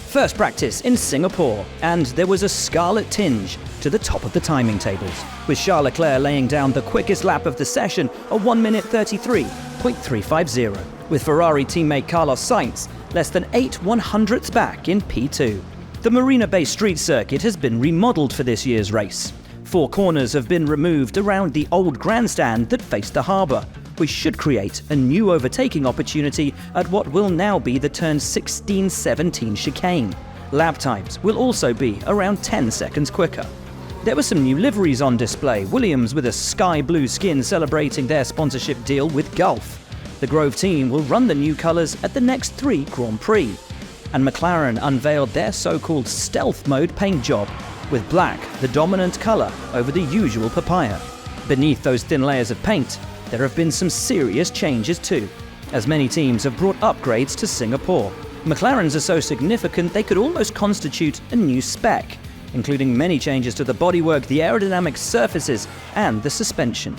First practice in Singapore, and there was a scarlet tinge to the top of the timing tables, with Charles Leclerc laying down the quickest lap of the session, a 1 minute 33.350, with Ferrari teammate Carlos Sainz less than 8/100ths back in P2. The Marina-based street circuit has been remodeled for this year's race. 4 corners have been removed around the old grandstand that faced the harbour, which should create a new overtaking opportunity at what will now be the turn 16-17 chicane. Lap times will also be around 10 seconds quicker. There were some new liveries on display, Williams with a sky blue skin celebrating their sponsorship deal with Gulf. The Grove team will run the new colours at the next 3 Grand Prix. And McLaren unveiled their so-called stealth mode paint job, with black the dominant colour over the usual papaya. Beneath those thin layers of paint, there have been some serious changes too, as many teams have brought upgrades to Singapore. McLaren's are so significant they could almost constitute a new spec, including many changes to the bodywork, the aerodynamic surfaces, and the suspension.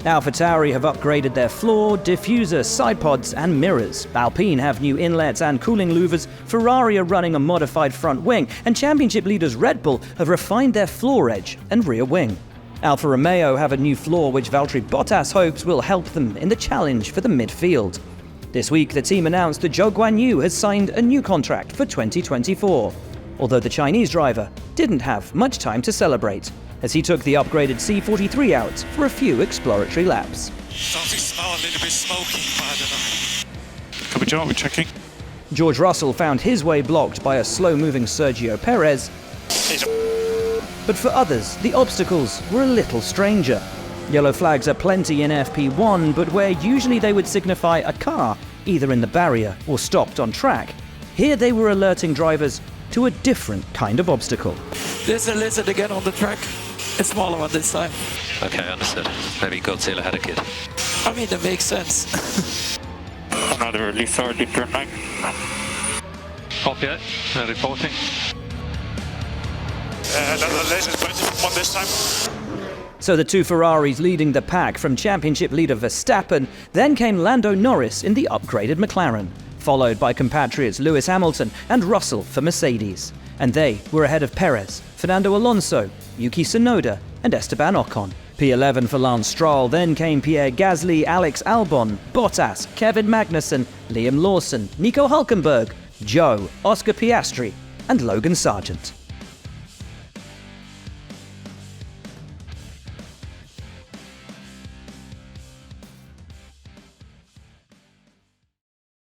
AlphaTauri have upgraded their floor, diffuser, side pods, and mirrors. Alpine have new inlets and cooling louvers. Ferrari are running a modified front wing, and championship leaders Red Bull have refined their floor edge and rear wing. Alfa Romeo have a new floor which Valtteri Bottas hopes will help them in the challenge for the midfield. This week, the team announced that Zhou Guanyu has signed a new contract for 2024, although the Chinese driver didn't have much time to celebrate, as he took the upgraded C43 out for a few exploratory laps. Something smells a little bit smoky, I don't know. Copy John, we're checking. George Russell found his way blocked by a slow-moving Sergio Perez, but for others, the obstacles were a little stranger. Yellow flags are plenty in FP1, but where usually they would signify a car either in the barrier or stopped on track, here they were alerting drivers to a different kind of obstacle. There's a lizard again on the track. A smaller one this time. Okay, understood. Maybe Godzilla had a kid. I mean, that makes sense. Another lizard in turn 9. Copy it. Reporting. Another laser one this time. So the 2 Ferraris leading the pack from championship leader Verstappen, then came Lando Norris in the upgraded McLaren, followed by compatriots Lewis Hamilton and Russell for Mercedes. And they were ahead of Perez, Fernando Alonso, Yuki Tsunoda, and Esteban Ocon. P11 for Lance Stroll, then came Pierre Gasly, Alex Albon, Bottas, Kevin Magnussen, Liam Lawson, Nico Hülkenberg, Zhou, Oscar Piastri, and Logan Sargent.